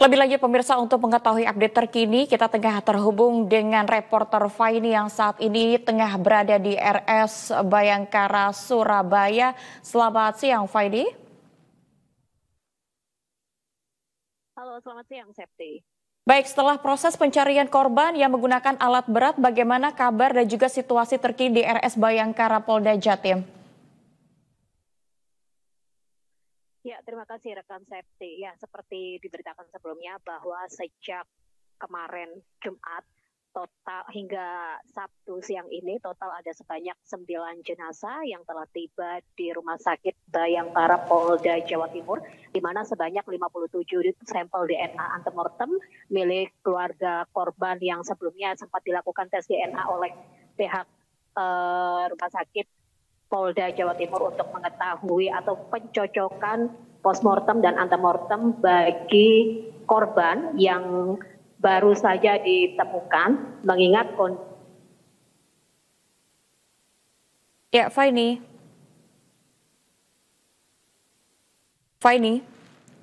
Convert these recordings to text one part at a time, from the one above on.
Lebih lagi pemirsa, untuk mengetahui update terkini, kita tengah terhubung dengan reporter Faini yang saat ini tengah berada di RS Bayangkara, Surabaya. Selamat siang, Faini. Halo, selamat siang, Septi. Baik, setelah proses pencarian korban yang menggunakan alat berat, bagaimana kabar dan juga situasi terkini di RS Bayangkara Polda Jatim? Ya, terima kasih rekan Septi. Ya, seperti diberitakan sebelumnya bahwa sejak kemarin Jumat total hingga Sabtu siang ini total ada sebanyak 9 jenazah yang telah tiba di Rumah Sakit Bayangkara Polda Jawa Timur, di mana sebanyak 57 sampel DNA antemortem milik keluarga korban yang sebelumnya sempat dilakukan tes DNA oleh pihak Rumah Sakit Polda Jawa Timur untuk mengetahui atau pencocokan postmortem dan antemortem bagi korban yang baru saja ditemukan, mengingat Ya, Faini,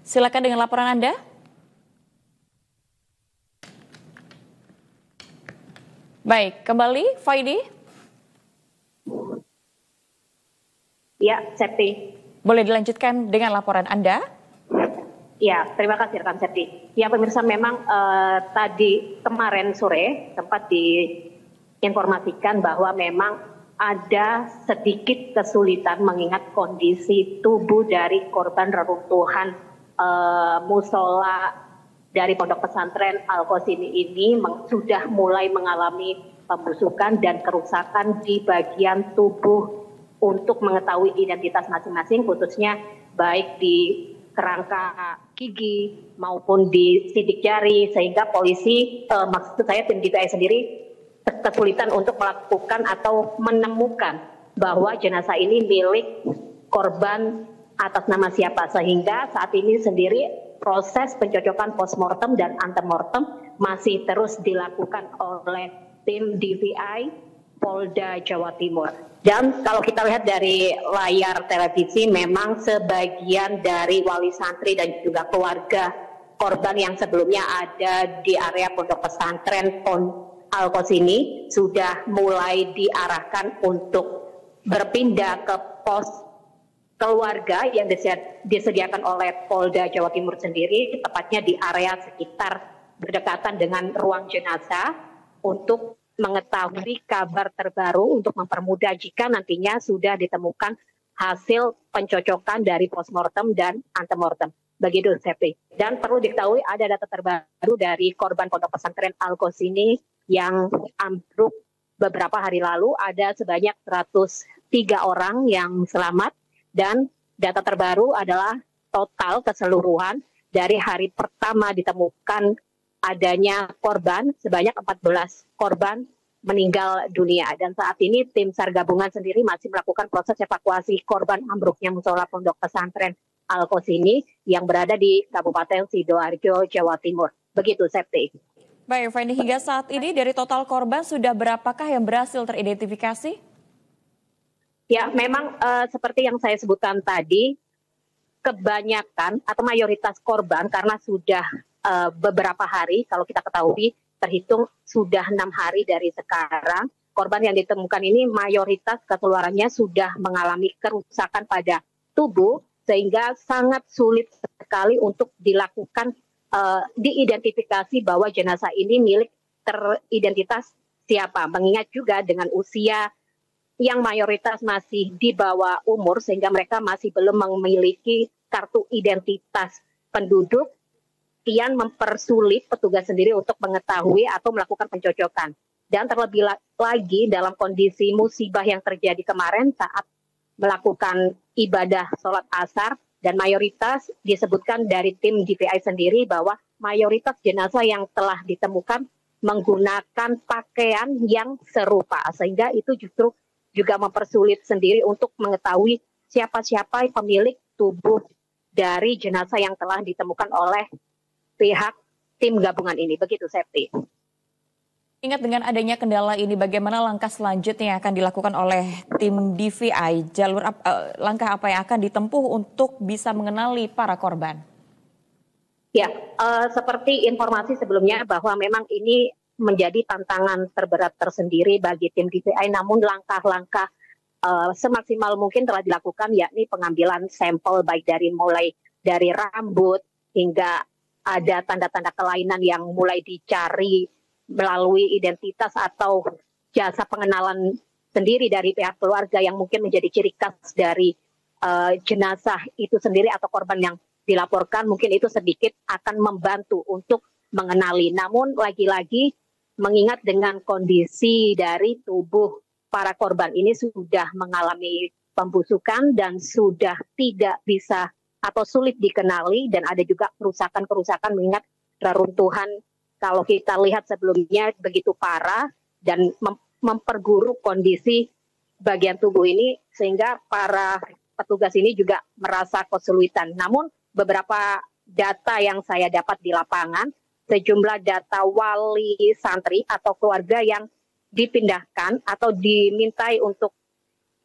silakan dengan laporan Anda. Baik, kembali, Faini. Ya, Septi. Boleh dilanjutkan dengan laporan Anda? Ya, terima kasih rekan Septi. Ya, pemirsa, memang tadi kemarin sore sempat diinformasikan bahwa memang ada sedikit kesulitan mengingat kondisi tubuh dari korban reruntuhan musola dari Pondok Pesantren Al-Qasimi ini sudah mulai mengalami pembusukan dan kerusakan di bagian tubuh untuk mengetahui identitas masing-masing, khususnya baik di kerangka gigi maupun di sidik jari, sehingga polisi, maksud saya tim DPI sendiri kesulitan untuk melakukan atau menemukan bahwa jenazah ini milik korban atas nama siapa, sehingga saat ini sendiri proses pencocokan postmortem dan antemortem masih terus dilakukan oleh tim DPI Polda Jawa Timur. Dan kalau kita lihat dari layar televisi, memang sebagian dari wali santri dan juga keluarga korban yang sebelumnya ada di area Pondok Pesantren Al-Qasimi sudah mulai diarahkan untuk berpindah ke pos keluarga yang disediakan oleh Polda Jawa Timur sendiri, tepatnya di area sekitar berdekatan dengan ruang jenazah, untuk mengetahui kabar terbaru untuk mempermudah jika nantinya sudah ditemukan hasil pencocokan dari postmortem dan antemortem. Begitu, Septi. Dan perlu diketahui ada data terbaru dari korban Pondok Pesantren Al-Qasimi yang ambruk beberapa hari lalu. Ada sebanyak 103 orang yang selamat, dan data terbaru adalah total keseluruhan dari hari pertama ditemukan adanya korban, sebanyak 14 korban meninggal dunia. Dan saat ini tim SAR gabungan sendiri masih melakukan proses evakuasi korban ambruknya musola Pondok Pesantren Al-Qasimi yang berada di Kabupaten Sidoarjo, Jawa Timur. Begitu, Septi. Baik, Fanny, hingga saat ini dari total korban sudah berapakah yang berhasil teridentifikasi? Ya, memang seperti yang saya sebutkan tadi, kebanyakan atau mayoritas korban karena sudah beberapa hari, kalau kita ketahui terhitung sudah 6 hari dari sekarang, korban yang ditemukan ini mayoritas keseluruhannya sudah mengalami kerusakan pada tubuh, sehingga sangat sulit sekali untuk dilakukan diidentifikasi bahwa jenazah ini milik teridentitas siapa, mengingat juga dengan usia yang mayoritas masih di bawah umur, sehingga mereka masih belum memiliki kartu identitas penduduk, kian mempersulit petugas sendiri untuk mengetahui atau melakukan pencocokan. Dan terlebih lagi dalam kondisi musibah yang terjadi kemarin saat melakukan ibadah sholat asar, dan mayoritas disebutkan dari tim DPI sendiri bahwa mayoritas jenazah yang telah ditemukan menggunakan pakaian yang serupa, sehingga itu justru juga mempersulit sendiri untuk mengetahui siapa-siapa pemilik tubuh dari jenazah yang telah ditemukan oleh pihak tim gabungan ini. Begitu, Septi. Ingat, dengan adanya kendala ini, bagaimana langkah selanjutnya yang akan dilakukan oleh tim DPI? Langkah apa yang akan ditempuh untuk bisa mengenali para korban? Ya, seperti informasi sebelumnya bahwa memang ini menjadi tantangan terberat tersendiri bagi tim DPI, namun langkah-langkah semaksimal mungkin telah dilakukan, yakni pengambilan sampel baik mulai dari rambut hingga ada tanda-tanda kelainan yang mulai dicari melalui identitas atau jasa pengenalan sendiri dari pihak keluarga yang mungkin menjadi ciri khas dari jenazah itu sendiri atau korban yang dilaporkan, mungkin itu sedikit akan membantu untuk mengenali. Namun lagi-lagi mengingat dengan kondisi dari tubuh para korban ini sudah mengalami pembusukan dan sudah tidak bisa atau sulit dikenali, dan ada juga kerusakan-kerusakan mengingat reruntuhan kalau kita lihat sebelumnya begitu parah dan memperburuk kondisi bagian tubuh ini sehingga para petugas ini juga merasa kesulitan. Namun beberapa data yang saya dapat di lapangan, sejumlah data wali santri atau keluarga yang dipindahkan atau dimintai untuk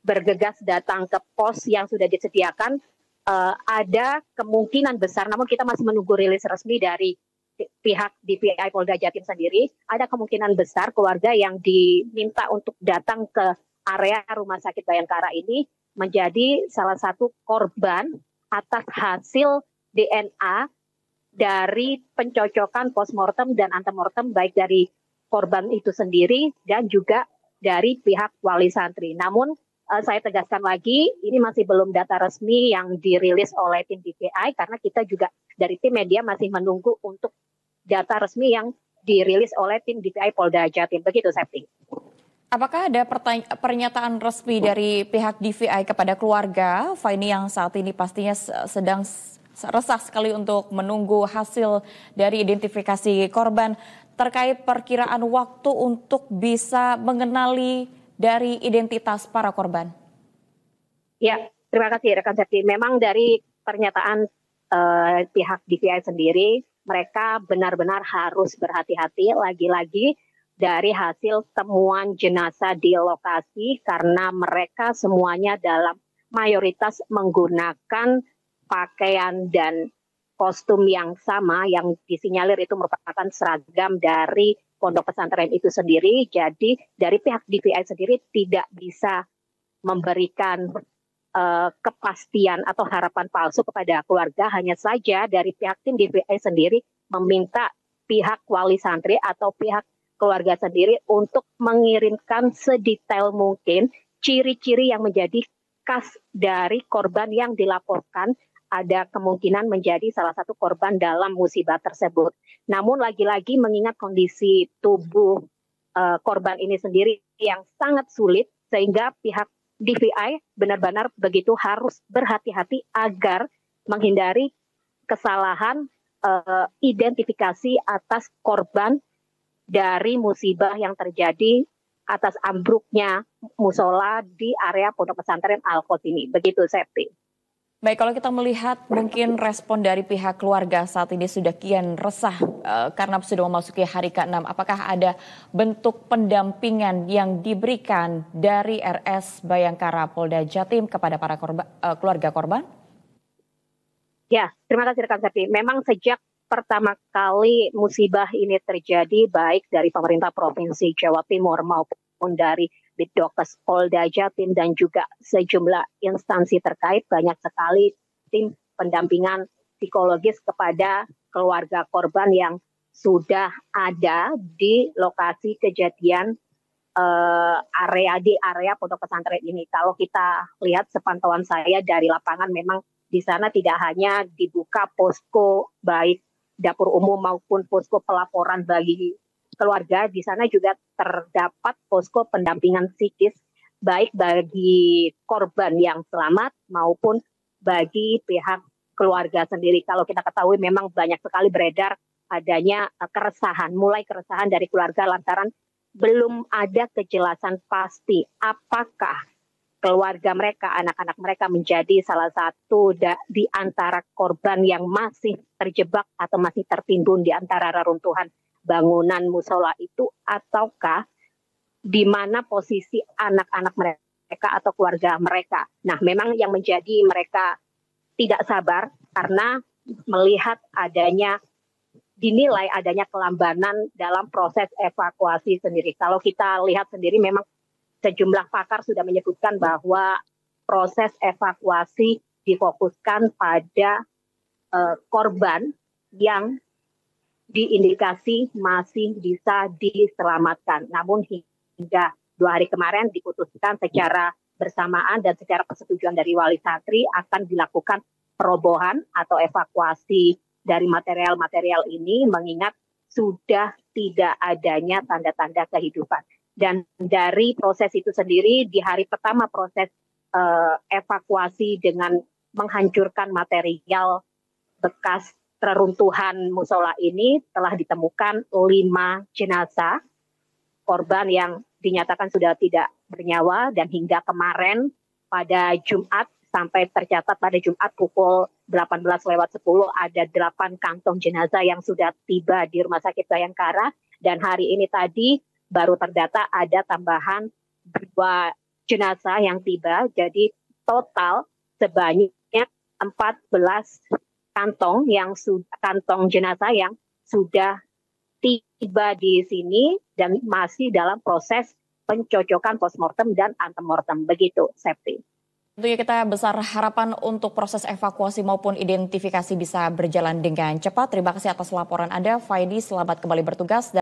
bergegas datang ke pos yang sudah disediakan, ada kemungkinan besar, namun kita masih menunggu rilis resmi dari pihak DPI Polda Jatim sendiri, ada kemungkinan besar keluarga yang diminta untuk datang ke area Rumah Sakit Bayangkara ini menjadi salah satu korban atas hasil DNA dari pencocokan postmortem dan antemortem baik dari korban itu sendiri dan juga dari pihak wali santri. Namun saya tegaskan lagi, ini masih belum data resmi yang dirilis oleh tim DPI karena kita juga dari tim media masih menunggu untuk data resmi yang dirilis oleh tim DPI Polda Jatim. Begitu, Septi. Apakah ada pernyataan resmi dari pihak DPI kepada keluarga Faini yang saat ini pastinya sedang resah sekali untuk menunggu hasil dari identifikasi korban terkait perkiraan waktu untuk bisa mengenali dari identitas para korban? Ya, terima kasih rekan Septi. Memang dari pernyataan pihak DPI sendiri, mereka benar-benar harus berhati-hati lagi-lagi dari hasil temuan jenazah di lokasi karena mereka semuanya dalam mayoritas menggunakan pakaian dan kostum yang sama yang disinyalir itu merupakan seragam dari pondok pesantren itu sendiri. Jadi dari pihak DPI sendiri tidak bisa memberikan kepastian atau harapan palsu kepada keluarga. Hanya saja dari pihak tim DPI sendiri meminta pihak wali santri atau pihak keluarga sendiri untuk mengirimkan sedetail mungkin ciri-ciri yang menjadi khas dari korban yang dilaporkan ada kemungkinan menjadi salah satu korban dalam musibah tersebut. Namun lagi-lagi mengingat kondisi tubuh korban ini sendiri yang sangat sulit sehingga pihak DPI benar-benar begitu harus berhati-hati agar menghindari kesalahan identifikasi atas korban dari musibah yang terjadi atas ambruknya musola di area Pondok Pesantren Al-Khos ini. Begitu, Septi. Baik, kalau kita melihat mungkin respon dari pihak keluarga saat ini sudah kian resah karena sudah memasuki hari ke-6. Apakah ada bentuk pendampingan yang diberikan dari RS Bayangkara Polda Jatim kepada para keluarga korban? Ya, terima kasih rekan Septi. Memang sejak pertama kali musibah ini terjadi baik dari pemerintah Provinsi Jawa Timur maupun dari Bitdokes Polda Jatim dan juga sejumlah instansi terkait, banyak sekali tim pendampingan psikologis kepada keluarga korban yang sudah ada di lokasi kejadian area Pondok Pesantren ini. Kalau kita lihat sepantauan saya dari lapangan, memang di sana tidak hanya dibuka posko baik dapur umum maupun posko pelaporan bagi keluarga, di sana juga terdapat posko pendampingan psikis baik bagi korban yang selamat maupun bagi pihak keluarga sendiri. Kalau kita ketahui memang banyak sekali beredar adanya keresahan, mulai keresahan dari keluarga lantaran belum ada kejelasan pasti apakah keluarga mereka, anak-anak mereka menjadi salah satu di antara korban yang masih terjebak atau masih tertimbun di antara reruntuhan bangunan musola itu, ataukah di mana posisi anak-anak mereka atau keluarga mereka. Nah, memang yang menjadi mereka tidak sabar karena melihat dinilai adanya kelambanan dalam proses evakuasi sendiri. Kalau kita lihat sendiri memang sejumlah pakar sudah menyebutkan bahwa proses evakuasi difokuskan pada korban yang diindikasi masih bisa diselamatkan. Namun hingga 2 hari kemarin diputuskan secara bersamaan dan secara persetujuan dari Wali Santri akan dilakukan perobohan atau evakuasi dari material-material ini mengingat sudah tidak adanya tanda-tanda kehidupan. Dan dari proses itu sendiri di hari pertama proses evakuasi dengan menghancurkan material bekas reruntuhan musola ini telah ditemukan 5 jenazah korban yang dinyatakan sudah tidak bernyawa dan hingga kemarin pada Jumat sampai tercatat pada Jumat pukul 18:10 ada 8 kantong jenazah yang sudah tiba di Rumah Sakit Bayangkara dan hari ini tadi baru terdata ada tambahan 2 jenazah yang tiba jadi total sebanyak 14 kantong jenazah yang sudah tiba di sini dan masih dalam proses pencocokan postmortem dan antemortem. Begitu, Septi. Tentunya kita besar harapan untuk proses evakuasi maupun identifikasi bisa berjalan dengan cepat. Terima kasih atas laporan Anda, Faidi. Selamat kembali bertugas.